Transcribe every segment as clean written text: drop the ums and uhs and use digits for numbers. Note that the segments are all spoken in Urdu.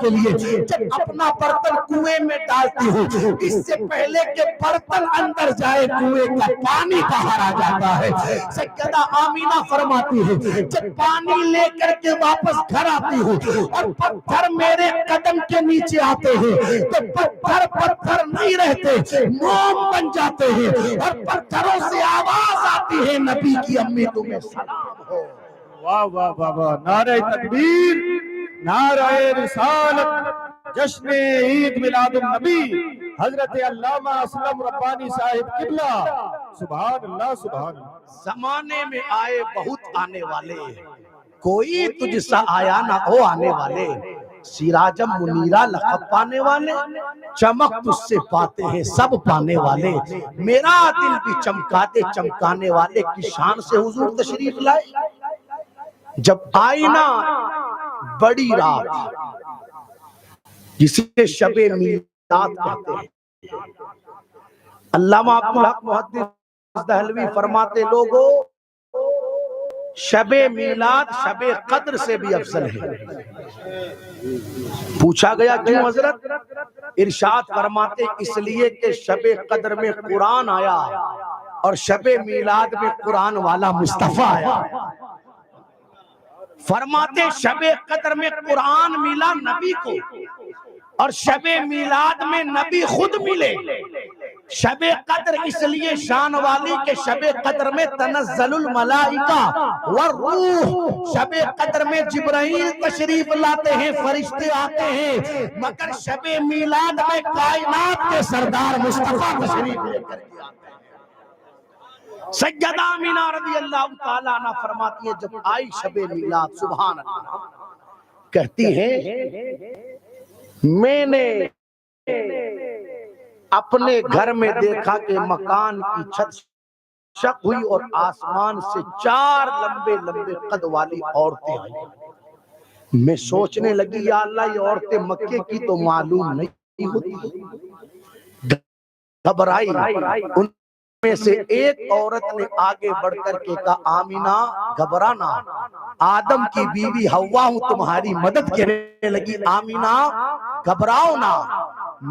کے لیے جب اپنا برتن کنویں میں ڈالتی ہوں اس سے پہلے کہ برتن اندر جائے کنویں کا پانی باہر آ جاتا ہے۔ سیدہ آمینہ فرماتی ہے جب پانی لے کر کے واپس گھر آتی ہوں اور پتھر میرے قدم کے نیچے آتے ہیں تو پتھر پتھر نہیں رہتے، موم بن جاتے ہیں اور پتھروں سے آواز آتی ہے نبی کی امی تمہیں سلام ہو۔ واہ واہ واہ واہ، نعرہ تکبیر، نعرہ رسالت، جشن عید میلاد النبی حضرت علامہ اسلم ربانی صاحب قبلہ، سبحان اللہ سبحان اللہ۔ زمانے میں آئے بہت آنے والے، کوئی تجھ سا آیا نہ ہو آنے والے، سراجم منیرہ لقب پانے والے، چمک تجھ سے پاتے ہیں سب پانے والے، میرا دل بھی چمکا دے چمکانے والے کی شان سے حضور تشریف لائے۔ جب آئی نا بڑی رات جسے شب میلاد کہتے ہیں، علامہ عبدالحق محدث دہلوی فرماتے لوگو شب میلاد شب قدر سے بھی افضل ہے۔ پوچھا گیا کیوں حضرت؟ ارشاد فرماتے اس لیے کہ شب قدر میں قرآن آیا اور شب میلاد میں قرآن والا مصطفیٰ آیا۔ فرماتے شب قدر میں قرآن ملا نبی کو اور شب میلاد میں نبی خود ملے۔ شب قدر اس لیے شان والی کہ شب قدر میں تنزل الملائکہ والروح، شب قدر میں جبرائیل تشریف لاتے ہیں، فرشتے آتے ہیں، مگر شب میلاد میں کائنات کے سردار مصطفیٰ تشریف لے کر کے آتے ہیں۔ سیدہ آمینہ رضی اللہ تعالیٰ عنہ فرماتی ہے جب آئی شب میلاد سبحان اللہ کہتی ہیں میں نے اپنے گھر میں دیکھا کہ مکان کی چھت شق ہوئی اور آسمان سے 4 لمبے لمبے قد والی عورتیں آئی۔ میں سوچنے لگی یا اللہ یہ عورتیں مکے کی تو معلوم نہیں ہوتی، گھبرائی۔ ان میں سے ایک عورت نے آگے بڑھ کر کے کہا آمینہ گھبرانا، آدم کی بیوی حوا ہوں تمہاری مدد کرنے لگی، آمینہ گھبراؤ نہ،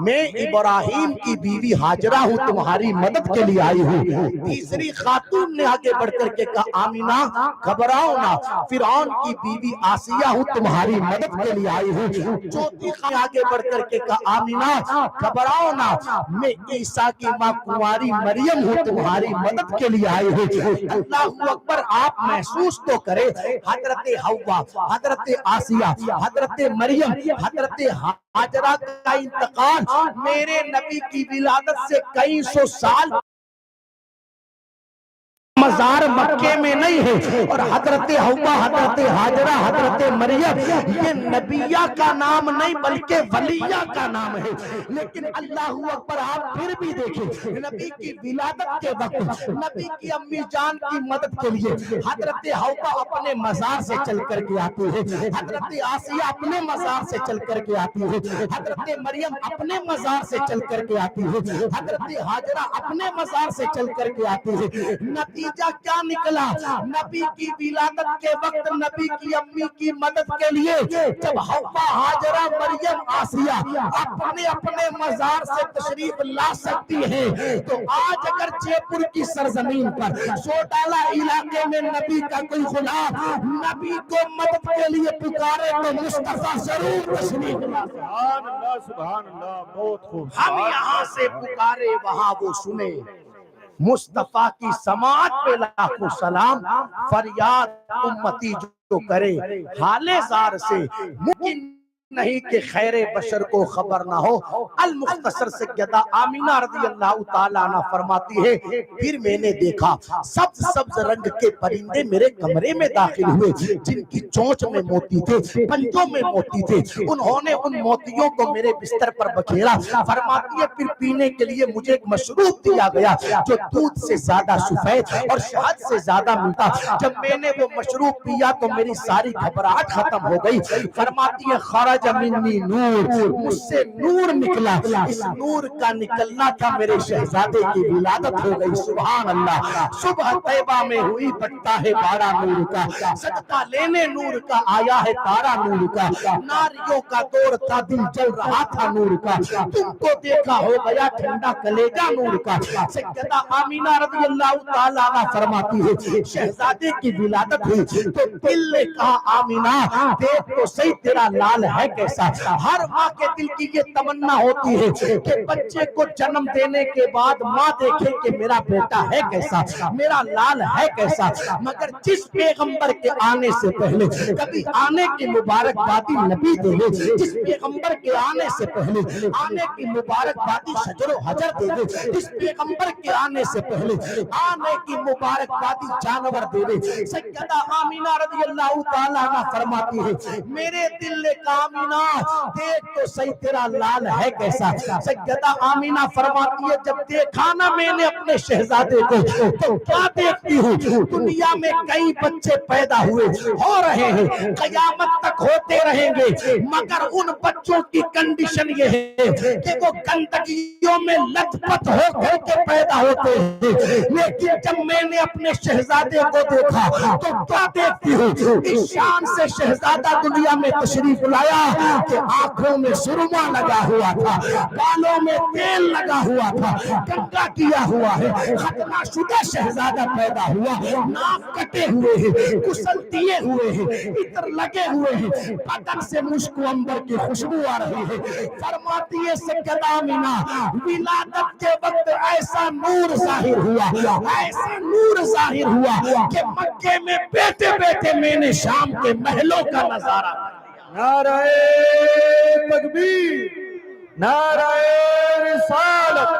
میں ابراہیم کی بیوی ہاجرہ ہوں تمہاری مدد کے لیے آئی ہوں۔ تیسری خاتون نے آگے بڑھ کر کے کہا آمینہ گھبراؤ نہ، فرعون کی بیوی آسیہ ہوں تمہاری مدد کے لیے آئی ہوں۔ چوتھی خاتون نے آگے بڑھ کر کے کہا آمینہ گھبراؤ نہ، میں عیسیٰ کی ماں کنواری مریم ہوں تمہاری مدد کے لیے آئی ہوں۔ اللہ اکبر، آپ محسوس تو کرے حضرت حوا، حضرت آسیہ، حضرت مریم، حضرت ہاجرہ کا انتقال میرے نبی کی ولادت سے کئی سو سال مزار مکے میں نہیں ہے، اور حضرت حوا، حضرت ہاجرہ، حضرت مریم یہ نبیہ کا نام نہیں بلکہ ولیہ کا نام ہے۔ لیکن اللہ اکبر، آپ پھر بھی دیکھیں نبی کی ولادت کے وقت نبی کی امی جان کی مدد کے لیے حضرت حوا اپنے مزار سے چل کر کے آتی ہے، حضرت آسیہ اپنے مزار سے چل کر کے آتی ہے، حضرت مریم اپنے مزار سے چل کر کے آتی ہے، حضرت ہاجرہ اپنے مزار سے چل کر کے آتی ہے۔ نتیجہ کیا نکلا؟ نبی کی ولادت کے وقت نبی کی امی کی مدد کے لیے جب حوا، ہاجرہ، مریم، آسیہ اپنے اپنے مزار سے تشریف لا سکتی ہیں تو آج اگر جے پور کی سرزمین پر سوڈالہ علاقے میں نبی کا کوئی غلام نبی کو مدد کے لیے پکارے تو مصطفیٰ ضرور تشریف لا۔ سبحان اللہ سبحان اللہ، بہت خوب۔ ہم یہاں سے پکارے وہاں وہ سنے، مصطفیٰ کی سماعت پہ لاکھوں سلام، فریاد امتی جو کرے حال زار سے، ممکن نہیں کہ خیر بشر کو خبر نہ ہو۔ المختصر سیدہ آمینہ رضی اللہ تعالیٰ عنہ فرماتی ہے پھر میں نے دیکھا سبز سبز رنگ کے پرندے میرے کمرے میں داخل ہوئے، جن کی چونچ میں موتی تھے، پنجوں میں موتی تھے، انہوں نے ان موتیوں کو میرے بستر پر بکھیرا۔ فرماتی ہے پھر پینے کے لیے مجھے ایک مشروب دیا گیا جو دودھ سے زیادہ سفید اور شہد سے زیادہ میٹھا۔ جب میں نے وہ مشروب پیا تو میری ساری گھبراہٹ ختم ہو گئی۔ فرماتی ہے خرج خرج منی نور، مجھ سے نور نکلا، اس نور کا نکلنا تھا میرے شہزادے کی ولادت ہو گئی۔ سبحان اللہ۔ صبح طیبہ میں ہوئی بٹتا ہے بارہ نور کا، صدقہ لینے نور کا آیا ہے تارا نور کا، ناریوں کا دور تھا دل جل رہا تھا نور کا، تم کو دیکھا ہو گیا ٹھنڈا کلیجہ نور کا۔ سیدہ آمینہ رضی اللہ تعالیٰ عنہ فرماتی ہے شہزادے کی ولادت ہوئی تو دل نے کہا آمینہ دیکھ تو صحیح تیرا لال ہے کیسا۔ ہر ماں کے دل کی یہ تمنا ہوتی ہے کہ بچے کو جنم دینے کے بعد ماں دیکھے کہ میرا بیٹا ہے کیسا، میرا لال ہے کیسا، مگر جس پیغمبر کے آنے سے پہلے کبھی آنے کی مبارکبادی نبی دے دے، جس پیغمبر کے آنے سے پہلے آنے کی مبارکبادی شجر و حجر دے دے، جس پیغمبر کے آنے سے پہلے آنے کی مبارکبادی جانور دے دے۔ سیدہ آمینہ رضی اللہ تعالیٰ عنہ فرماتی ہے میرے دل نے کہا آمینہ دیکھ تو صحیح تیرا لال ہے کیسا۔ سیدہ آمینہ فرماتی ہے جب دیکھا نا میں نے اپنے شہزادے کو تو کیا دیکھتی ہوں، دنیا میں کئی بچے پیدا ہوئے ہو رہے ہیں قیامت تک ہوتے رہیں گے، مگر ان بچوں کی کنڈیشن یہ ہے کہ وہ گندگیوں میں لت پت ہو کر کے پیدا ہوتے ہیں۔ لیکن جب میں نے اپنے شہزادے کو دیکھا تو کیا دیکھتی ہوں، اس شان سے شہزادہ دنیا میں تشریف لایا کہ آنکھوں میں سرما لگا ہوا تھا، بالوں میں تیل لگا ہوا تھا، کنگا کیا ہوا ہے، ختنہ شدہ شہزادہ پیدا ہوا، ناف کٹے ہوئے ہیں، غسل دیے ہوئے ہیں، عطر لگے ہوئے ہیں، بدن سے مشک و عنبر کی خوشبو آ رہی ہے۔ فرماتی ہے سیدہ آمینہ ولادت کے وقت ایسا نور ظاہر ہوا، ایسا نور ظاہر ہوا کہ مکے میں بیٹھے بیٹھے میں نے شام کے محلوں کا نظارہ نعرہ تکبیر، نعرہ رسالت،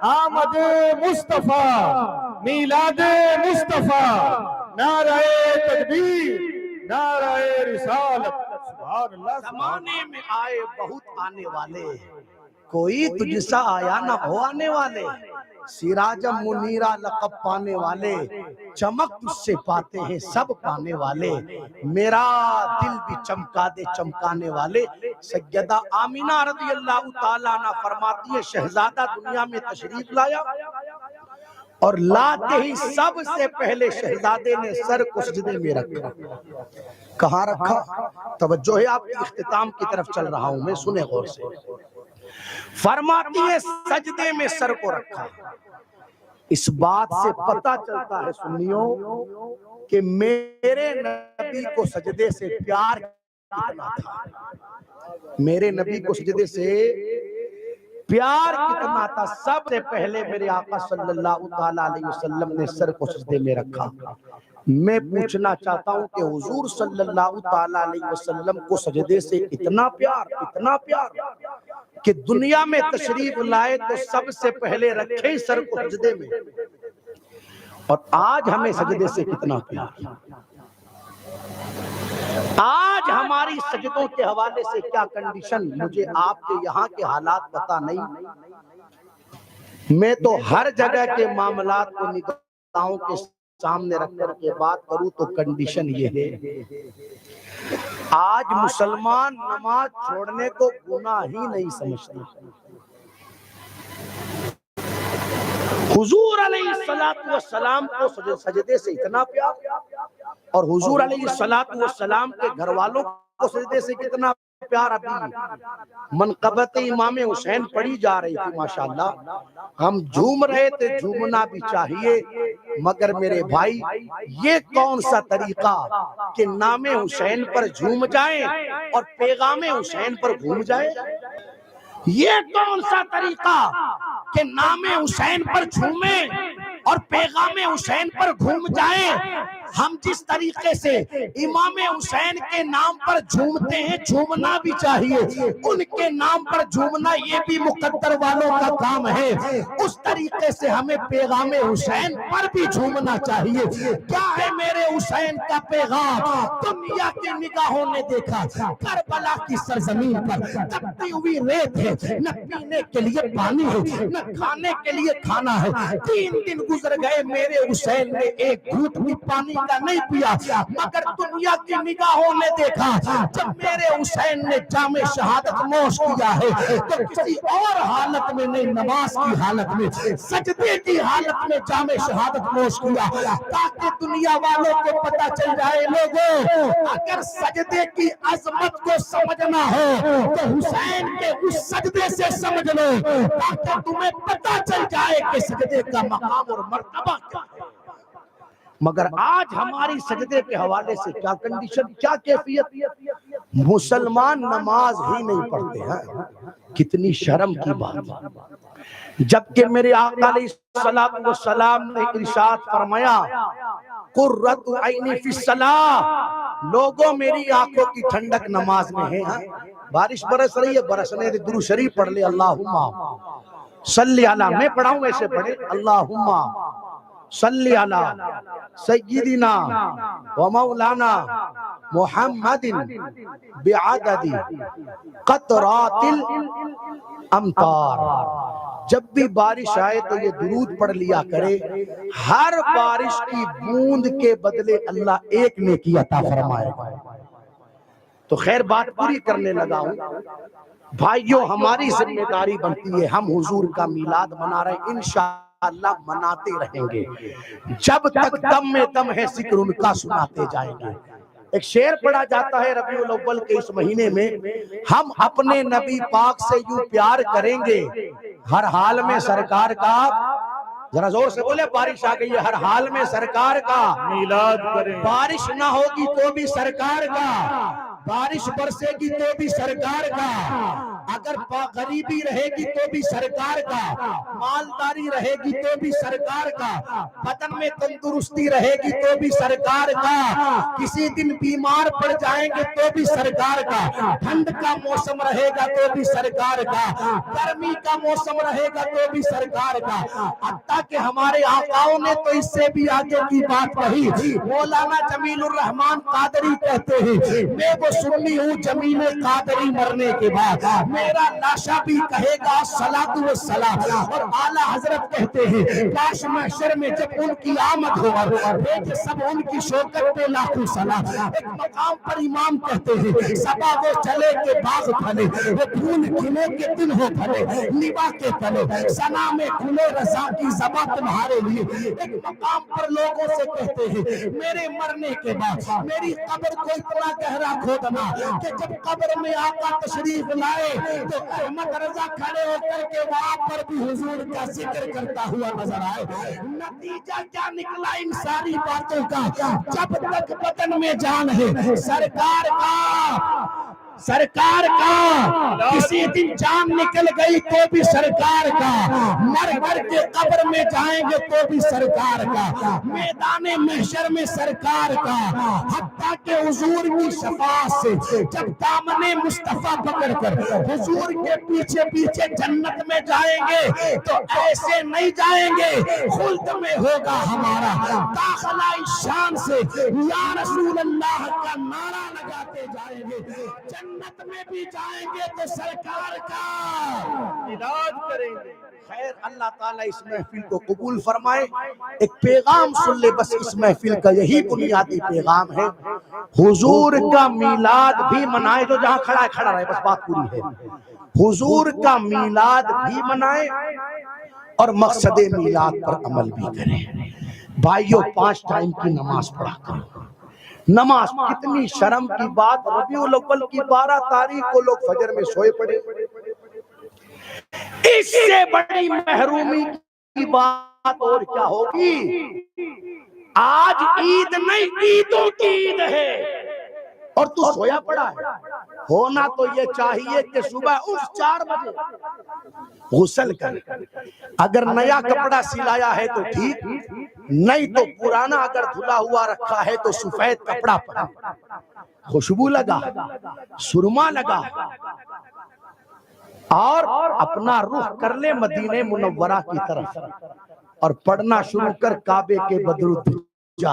آمد مصطفیٰ، میلاد مصطفیٰ، نعرہ تکبیر، نعرہ رسالت۔ سبحان اللہ۔ زمانے میں آئے بہت آنے والے، کوئی تجھ سا آیا نہ ہو آنے والے، سراج منیرہ لقب پانے والے، چمک تجھ سے پاتے ہیں سب پانے والے، میرا دل بھی چمکا دے چمکانے والے۔ سیدہ آمینہ رضی اللہ تعالیٰ عنہ فرماتی ہے شہزادہ دنیا میں تشریف لایا اور لاتے ہی سب سے پہلے شہزادے نے سر کو سجدے میں رکھا۔ کہاں رکھا؟ توجہ ہے آپ کی اختتام کی طرف چل رہا ہوں میں، سنیں غور سے۔ فرماتی ہے سجدے میں سر کو رکھا۔ اس بات سے پتہ چلتا ہے سنیوں کہ میرے نبی کو سجدے سے پیار کتنا تھا، میرے نبی کو سجدے سے پیار کتنا تھا۔ سب سے پہلے میرے آقا صلی اللہ تعالیٰ علیہ وسلم نے سر کو سجدے میں رکھا۔ میں پوچھنا چاہتا ہوں کہ حضور صلی اللہ تعالیٰ علیہ وسلم کو سجدے سے اتنا پیار کہ دنیا میں تشریف لائے تو سب سے پہلے رکھے سر کو سجدے میں، اور آج ہمیں سجدے سے کتنا پیار، آج ہماری سجدوں کے حوالے سے کیا کنڈیشن، مجھے آپ کے یہاں کے حالات پتہ نہیں، میں تو ہر جگہ کے معاملات کو نگاہوں کے سامنے رکھ کر کے بات کروں تو کنڈیشن یہ ہے آج مسلمان نماز چھوڑنے کو گناہ ہی نہیں سمجھتے۔ حضور علیہ السلام کو سجدے سے اتنا پیار، اور حضور علیہ السلام کے گھر والوں کو سجدے سے کتنا پیار۔ ابھی منقبت امام حسین پڑھی جا رہی تھی، ماشاءاللہ ہم جھوم رہے تھے، جھومنا بھی چاہیے، مگر میرے بھائی یہ کون سا طریقہ کہ نام حسین پر جھوم جائیں اور پیغام حسین پر گھوم جائیں؟ یہ کون سا طریقہ کہ نام حسین پر جھومیں اور پیغام حسین پر گھوم جائیں؟ ہم جس طریقے سے امام حسین کے نام پر جھومتے ہیں جھومنا بھی چاہیے، ان کے نام پر جھومنا یہ بھی مقدر والوں کا کام ہے، اس طریقے سے ہمیں پیغام حسین پر بھی جھومنا چاہیے۔ کیا ہے میرے حسین کا پیغام دنیا کی نگاہوں نے دیکھا، کربلا کی سرزمین پر تپتی ہوئی ریت ہے، نہ پینے کے لیے پانی ہے، نہ کھانے کے لیے کھانا ہے۔ 3 دن گزر گئے، میرے حسین نے ایک گھونٹ بھی پانی کا نہیں پیا، مگر دنیا کی نگاہوں نے دیکھا جب میرے حسین نے جام شہادت نوش کیا ہے تو کسی اور حالت میں نہیں، نماز کی حالت میں، سجدے کی حالت میں جام شہادت نوش کیا، تاکہ دنیا والوں کو پتہ چل جائے لوگوں اگر سجدے کی عظمت کو سمجھنا ہو تو حسین کے اس سجدے سے سمجھ لو، تاکہ تمہیں پتہ چل جائے کہ سجدے کا مقام اور مرتبہ کیا ہے۔ مگر آج ہماری سجدے کے حوالے سے کیا کنڈیشن، کیا کیفیت، مسلمان نماز ہی نہیں پڑھتے ہیں۔ کتنی شرم کی بات ہے، جبکہ میرے آقا علیہ السلام نے ارشاد فرمایا قرۃ عینی فی الصلاۃ، لوگوں میری آنکھوں کی ٹھنڈک نماز میں ہے۔ بارش برس رہی ہے، برسنے دے، درود شریف پڑھ لے، اللہم صلی علی، میں پڑھاؤں ایسے پڑھے، اللہم صلی علی سیدنا و مولانا محمد بعدد قطرات الامطار۔ جب بھی بارش آئے تو یہ درود پڑھ لیا کرے، ہر بارش کی بوند کے بدلے اللہ ایک نیکی عطا فرمائے گا۔ تو خیر بات پوری کرنے لگا ہوں بھائیو، ہماری ذمہ داری بنتی ہے، ہم حضور کا میلاد منا رہے ہیں، انشاءاللہ مناتے رہیں گے، جب تک دم میں دم ہے ذکر ان کا سناتے جائیں گے۔ ایک شعر پڑھا جاتا ہے ربیع الاول کے اس مہینے میں، ہم اپنے نبی پاک سے یوں پیار کریں گے ہر حال میں سرکار کا، ذرا زور سے بولے، بارش آ گئی ہے، ہر حال میں سرکار کا میلاد کریں، بارش نہ ہوگی تو بھی سرکار کا، بارش برسے گی تو بھی سرکار کا، اگر غریبی رہے گی تو بھی سرکار کا، مالداری رہے گی تو بھی سرکار کا، بدن میں تندرستی رہے گی تو بھی سرکار کا، کسی دن بیمار پڑ جائیں گے تو بھی سرکار کا، ٹھنڈ کا موسم رہے گا تو بھی سرکار کا، گرمی کا موسم رہے گا تو بھی سرکار کا، حتیٰ کہ ہمارے آقاؤں نے تو اس سے بھی آگے کی بات کہی۔ مولانا جمیل الرحمن قادری کہتے ہیں میں وہ سنی ہوں جمیل قادری مرنے کے بعد میرا لاشا بھی کہے گا الصلاۃ والسلام، اور اعلیٰ حضرت کہتے ہیں کاش محشر میں جب ان کی آمد ہو بھیجے سب ان کی شوکت پہ لاکھوں سلام۔ ایک مقام پر امام کہتے ہیں صبا وہ چلے کے باغ پھلے، وہ پھول کھلے کے دن ہو پھلے، نبا کے تلے ثنا میں کھلے رضا کی زباں تمہارے لیے۔ ایک مقام پر لوگوں سے کہتے ہیں میرے مرنے کے بعد میری قبر کو اتنا گہرا کھودنا کہ جب قبر میں آقا تشریف لائے تو احمد رضا کھڑے ہو کر کے وہاں پر بھی حضور کا ذکر کرتا ہوا نظر آئے۔ نتیجہ کیا نکلا ان ساری باتوں کا؟ جب تک بدن میں جان ہے سرکار کا، کسی دن جان نکل گئی تو بھی سرکار کا، مر کر کے قبر میں جائیں گے تو بھی سرکار کا، میدان محشر میں سرکار کا، حتیٰ کہ حضور کی شفاعت سے جب دامن مصطفیٰ پکڑ کر حضور کے پیچھے پیچھے جنت میں جائیں گے تو ایسے نہیں جائیں گے، خلد میں ہوگا ہمارا داخلہ شان سے یا رسول اللہ کا نعرہ لگاتے جائیں گے، جنت میں بھی جائیں گے تو سرکار کا میلاد کریں گے۔ خیر اللہ تعالیٰ اس محفل کو قبول فرمائے۔ ایک پیغام سن لے بس، اس محفل کا یہی بنیادی پیغام ہے، حضور کا میلاد بھی منائے، جو جہاں کھڑا ہے کھڑا رہے، بس بات پوری ہے، حضور کا میلاد بھی منائے اور مقصد میلاد پر عمل بھی کریں۔ بھائیو 5 ٹائم کی نماز پڑھا کرو، نماز کتنی شرم کی بات، ربیع الاول کی 12 تاریخ کو لوگ فجر میں سوئے پڑے، اس سے بڑی محرومی کی بات اور کیا ہوگی؟ آج عید نہیں، عیدوں کی عید ہے اور تو سویا پڑا ہے۔ ہونا تو یہ چاہیے کہ صبح اٹھ 4 بجے غسل کر، اگر نیا کپڑا سلایا ہے تو ٹھیک، نہیں تو پرانا اگر دھلا ہوا رکھا ہے تو سفید کپڑا پہن، خوشبو لگا، سرما لگا اور اپنا رخ کر لے مدینہ منورہ کی طرف اور پڑھنا شروع کر کعبے کے بدر الدجا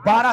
12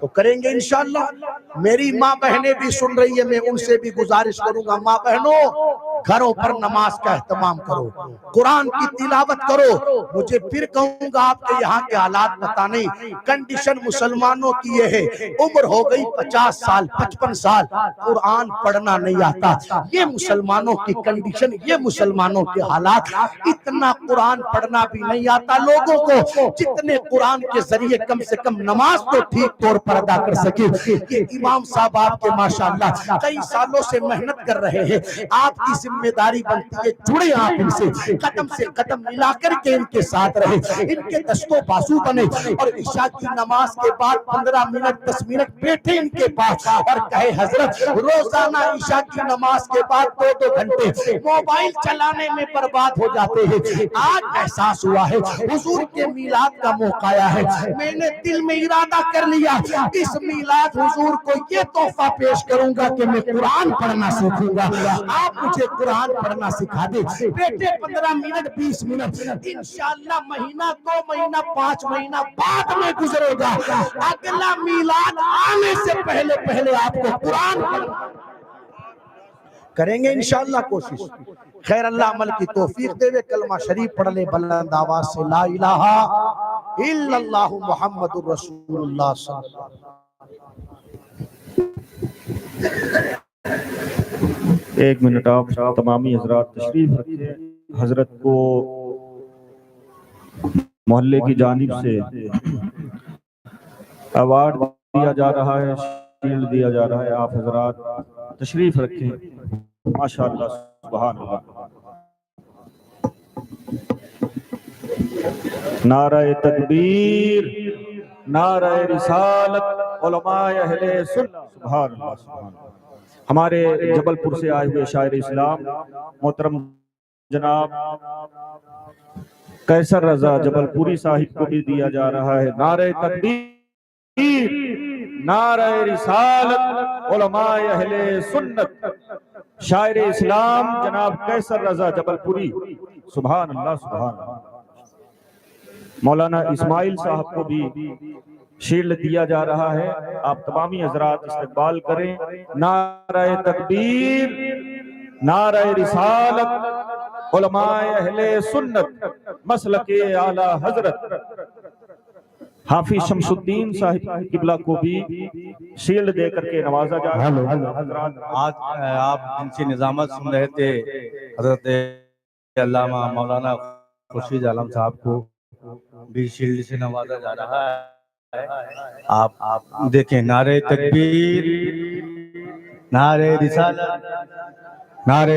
تو کریں گے انشاءاللہ. میری ماں بہنیں بھی سن رہی ہے, میں ان سے بھی گزارش کروں گا, ماں بہنوں گھروں پر نماز کا اہتمام کرو, قرآن کی تلاوت کرو. مجھے پھر کہوں گا آپ کے یہاں کے حالات پتہ نہیں, کنڈیشن مسلمانوں کی یہ ہے, عمر ہو گئی 50 سال 55 سال, قرآن پڑھنا نہیں آتا. یہ مسلمانوں کی کنڈیشن, یہ مسلمانوں کے حالات. اتنا قرآن پڑھنا بھی نہیں آتا لوگوں کو جتنے قرآن کے ذریعے کم سے کم نماز تو ٹھیک طور پر ادا کر سکے. یہ امام صاحب آپ کے ماشاءاللہ کئی سالوں سے محنت کر رہے ہیں, آپ کی ذمہ داری بنتی ہے جڑے آپ ان سے قدم ملا کر کے ان کے ساتھ رہے, ان کے دست و بازو بنے, اور عشاء کی نماز کے بعد 15 منٹ 10 منٹ بیٹھے ان کے پاس اور کہے حضرت روزانہ عشاء کی نماز کے بعد 2 گھنٹے موبائل چلانے میں برباد ہو جاتے ہیں. آج احساس ہوا ہے حضور کے میلاد کا موقع آیا ہے, میں نے دل میں ارادہ کر لیا اس میلاد حضور کو یہ تحفہ پیش کروں گا کہ میں قرآن پڑھنا سیکھوں گا. آپ مجھے قرآن پڑھنا سکھا دیں, بیٹے 15 منٹ 20 منٹ, انشاءاللہ مہینہ 2 مہینہ 5 مہینہ بعد میں گزرے گا, اگلا میلاد آنے سے پہلے آپ کو قرآن پڑھنا کریں گے انشاءاللہ کوشش. خیر اللہ عمل کی توفیق دے. کلمہ شریف پڑھ لے بلند آواز سے, لا الہ الا اللہ محمد الرسول اللہ صلی اللہ علیہ وسلم. ایک منٹ آپ تمامی حضرات تشریف رکھیں. حضرت کو محلے کی جانب سے ایوارڈ دیا جا رہا ہے, شیلڈ دیا جا رہا ہے. آپ حضرات تشریف رکھیں. ماشاءاللہ سبحان اللہ. نعرہ تکبیر, نعرہ رسالت, علماء اہل سنت. سبحان اللہ سبحان اللہ. ہمارے جبل پور سے آئے ہوئے شاعر اسلام محترم جناب قیصر رضا جبل پوری صاحب کو بھی دیا جا رہا ہے. نعرہ تکبیر, نعرہ رسالت, علماء اہل سنت, شاعر اسلام جناب قیصر رضا جبل پوری. سبحان اللہ سبحان اللہ. مولانا اسماعیل صاحب کو بھی شیلڈ دیا جا رہا ہے. آپ تمامی حضرات استقبال کریں. نعرہ تکبیر, نعرہ رسالت, علماء اہل سنت, مسلک اعلی حضرت حافظ شمس الدین صاحب قبلہ کو بھی شیلڈ دے کر کے نوازا جا رہا ہے. آج آپ جن سے نظامت سن رہے تھے حضرت علامہ مولانا خورشید عالم صاحب کو بھی شیلڈ سے نوازا جا رہا ہے. آپ دیکھیں, نعرہ تکبیر, نعرہ رسالت, نعرہ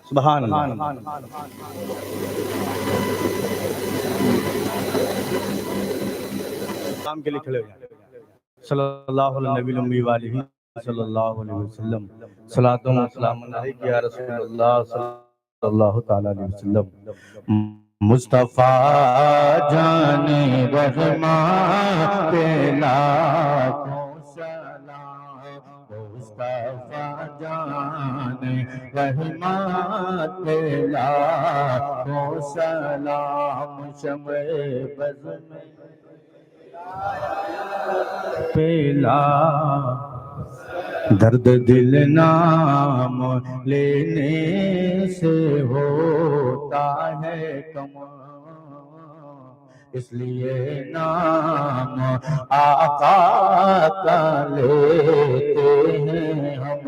سبحان اللہ. کام کے لیے کھڑے ہو جائیں. صلی اللہ علیہ نبی الامی والہ صلی اللہ علیہ وسلم. صلاۃ و سلام علیک یا رسول اللہ صلی اللہ تعالی علیہ وسلم. مصطفیٰ جان رحماں پہ لاکھوں سلام, مصطفیٰ جان رحماں پہ لاکھوں سلام. شمع بز میں پیلا درد دل نام لینے سے ہوتا ہے کم, اس لیے نام آقا کا لیتے ہیں ہم.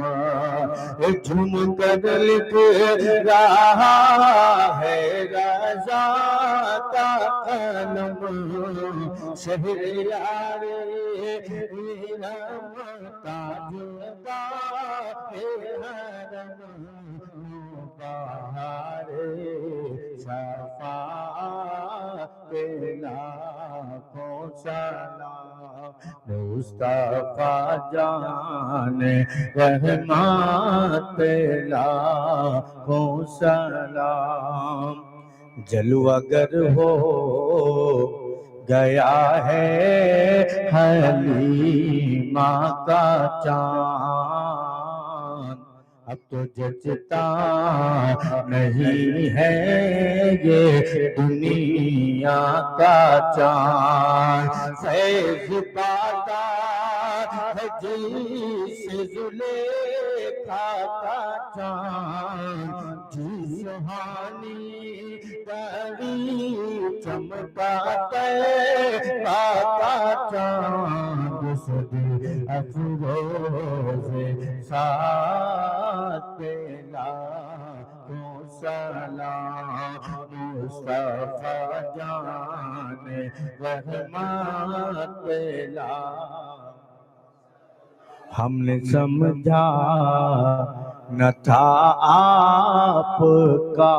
جھوم کر لکھ رہا ہے رضا کا قلم, شہریار بہار شفاعت پہ لاکھوں سلام. مصطفیٰ جان رحمت پہ لاکھوں سلام. جلوہ گر ہو گیا ہے حلیمہ کا چاند, اب تو جچتا نہیں ہے یہ دنیا کا چاند، فیض پاتا ہے جس زلیخا کا چاند، جی سہانی داڑھی چمکاتا کا چاند، صدی افروز سات لاکھوں سلام مصطفیٰ جان رحمت پہلا۔ ہم نے سمجھا نہ تھا آپ کا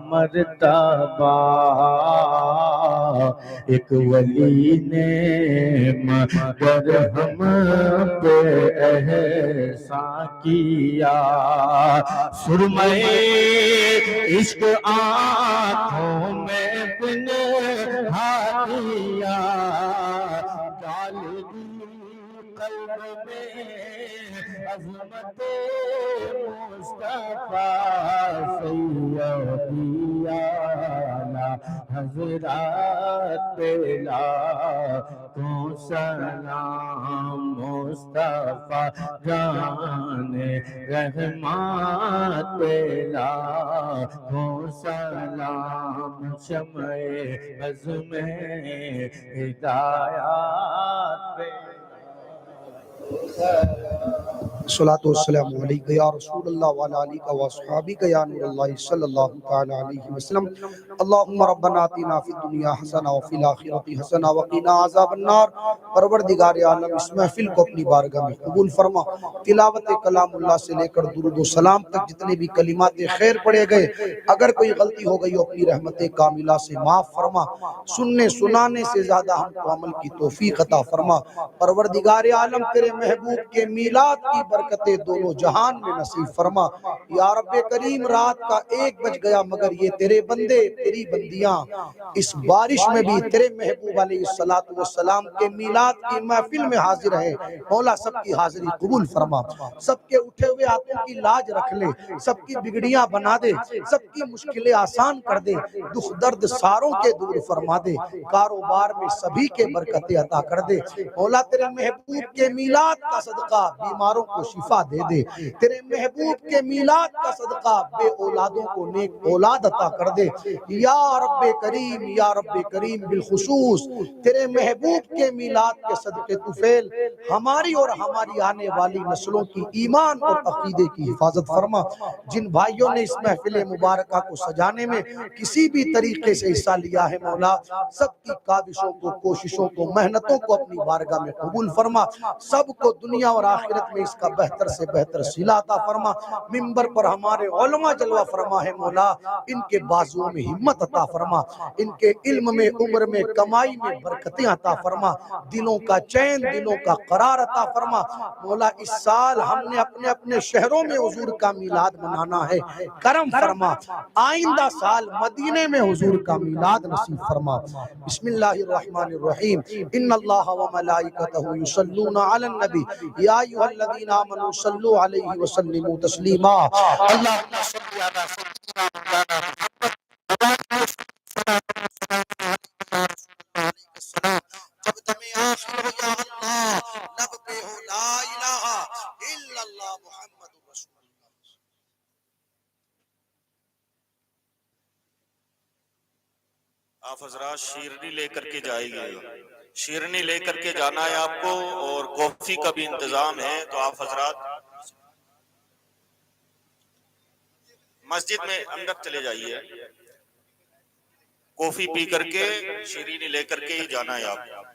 مرتبہ، ایک ولی نے مگر ہم پہ احسان کیا، سرمے عشق آنکھوں میں پنہا دیا، ڈال دی قلب میں عظمت مصطفیٰ، سیدی اعلیٰ حضرات پہ لاکھوں سلام، مصطفیٰ جان رحمت پہ لاکھوں سلام، شمع عزم ہدایات پہ۔ الصلاۃ والسلام علیک یا رسول اللہ وعلی آلک و اصحابک یا نور اللہ صلی اللہ تعالی علیہ وسلم۔ اللہم ربنا آتنا فی الدنیا حسنہ وفی الآخرۃ حسنہ وقنا عذاب النار۔ پروردگار عالم اس محفل کو اپنی بارگاہ میں قبول فرما، تلاوت کلام اللہ سے لے کر درود و سلام تک جتنے بھی کلمات خیر پڑھے گئے، اگر کوئی غلطی ہو گئی ہو اپنی رحمت کاملہ سے معاف فرما، سننے سنانے سے زیادہ ہم کو عمل کی توفیق عطا فرما۔ پروردگار عالم تیرے محبوب کے میلاد کی برکتیں دونوں جہان میں نصیب فرما۔ یا رب کریم، رات کا 1 بج گیا مگر یہ تیرے بندے تیری بندیاں اس بارش میں بھی تیرے محبوب علیہ السلام کے میلاد کی محفل میں حاضر ہے۔ مولا سب کی حاضری قبول فرما، سب کے اٹھے ہوئے ہاتھوں کی لاج رکھ لے، سب کی بگڑیاں بنا دے، سب کی مشکلیں آسان کر دے، دکھ درد ساروں کے دور فرما دے، کاروبار میں سبھی کے برکتیں عطا کر دے۔ مولا تیرے محبوب کے میلاد کا صدقہ بیماروں کو شفا دے دے، تیرے محبوب کے میلاد کا صدقہ بے اولادوں کو نیک اولاد عطا کر دے۔ یا رب کریم بالخصوص تیرے محبوب کے میلاد کے صدقے طفیل ہماری اور ہماری آنے والی نسلوں کی ایمان اور عقیدے کی حفاظت فرما۔ جن بھائیوں نے اس محفل مبارکہ کو سجانے میں کسی بھی طریقے سے حصہ لیا ہے، مولا سب کی کاوشوں کو، کوششوں کو، محنتوں کو اپنی بارگاہ میں قبول فرما، سب کو دنیا اور آخرت میں اس کا بہتر سے بہتر صلہ عطا فرما۔ منبر پر ہمارے علماء جلوہ فرما ہے مولا، ان کے بازوؤں میں ہمت عطا فرما، ان کے علم میں، عمر میں، کمائی میں برکتیں عطا فرما، دلوں کا چین، دلوں کا قرار عطا فرما۔ مولا اس سال ہم نے اپنے اپنے شہروں میں حضور کا میلاد منانا ہے، کرم فرما، آئندہ سال مدینے میں حضور کا میلاد نصیب فرما۔ بسم اللہ الرحمن الرحیم، ان اللہ و ملائکتہ یصلون علی النبی یا ایھا الذین آمنوا صلوا علیہ وسلموا تسلیما۔ اللہم صل علی سیدنا مولانا محمد جب دم آخر ہو یا اللہ، لب پہ ہو لا الہ الا اللہ محمد رسول اللہ۔ آپ حضرات شیرنی لے کر کے جائیں گے، شیرنی لے کر کے جانا ہے آپ کو، اور کافی کا بھی انتظام ہے، تو آپ حضرات مسجد میں اندر چلے جائیے، کافی پی کر کے شیرنی لے کر کے ہی جانا ہے آپ کو۔